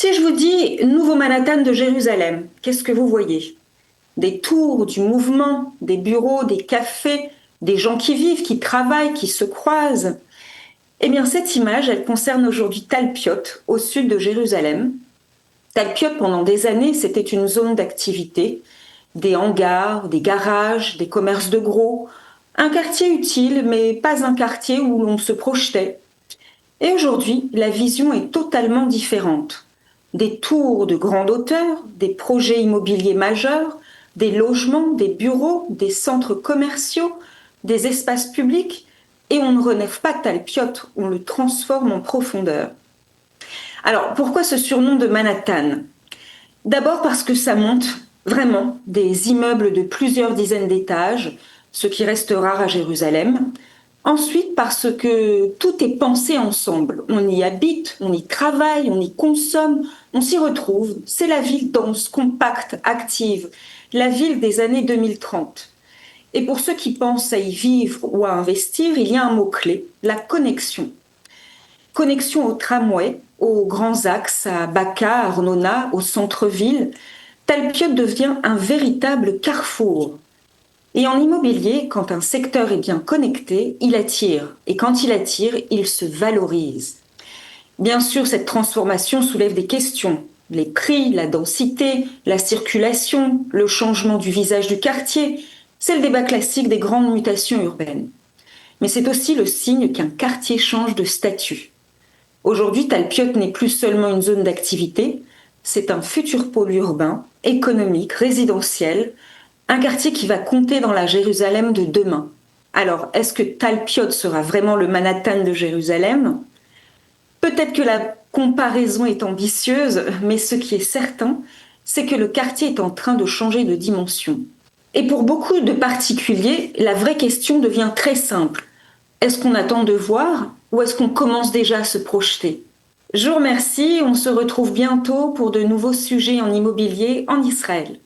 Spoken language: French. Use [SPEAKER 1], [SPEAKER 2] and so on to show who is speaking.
[SPEAKER 1] Si je vous dis Nouveau Manhattan de Jérusalem, qu'est-ce que vous voyez? Des tours, du mouvement, des bureaux, des cafés, des gens qui vivent, qui travaillent, qui se croisent. Eh bien, cette image, elle concerne aujourd'hui Talpiot, au sud de Jérusalem. Talpiot, pendant des années, c'était une zone d'activité, des hangars, des garages, des commerces de gros, un quartier utile, mais pas un quartier où l'on se projetait. Et aujourd'hui, la vision est totalement différente. Des tours de grande hauteur, des projets immobiliers majeurs, des logements, des bureaux, des centres commerciaux, des espaces publics, et on ne relève pas Talpiot, on le transforme en profondeur. Alors, pourquoi ce surnom de Manhattan? D'abord parce que ça monte vraiment des immeubles de plusieurs dizaines d'étages, ce qui reste rare à Jérusalem. Ensuite, parce que tout est pensé ensemble. On y habite, on y travaille, on y consomme, on s'y retrouve. C'est la ville dense, compacte, active, la ville des années 2030. Et pour ceux qui pensent à y vivre ou à investir, il y a un mot-clé, la connexion. Connexion au tramway, aux grands axes, à Baca, à Arnona, au centre-ville. Talpiot devient un véritable carrefour. Et en immobilier, quand un secteur est bien connecté, il attire. Et quand il attire, il se valorise. Bien sûr, cette transformation soulève des questions. Les prix, la densité, la circulation, le changement du visage du quartier, c'est le débat classique des grandes mutations urbaines. Mais c'est aussi le signe qu'un quartier change de statut. Aujourd'hui, Talpiot n'est plus seulement une zone d'activité, c'est un futur pôle urbain, économique, résidentiel, un quartier qui va compter dans la Jérusalem de demain. Alors, est-ce que Talpiot sera vraiment le Manhattan de Jérusalem? Peut-être que la comparaison est ambitieuse, mais ce qui est certain, c'est que le quartier est en train de changer de dimension. Et pour beaucoup de particuliers, la vraie question devient très simple. Est-ce qu'on attend de voir ou est-ce qu'on commence déjà à se projeter? Je vous remercie, on se retrouve bientôt pour de nouveaux sujets en immobilier en Israël.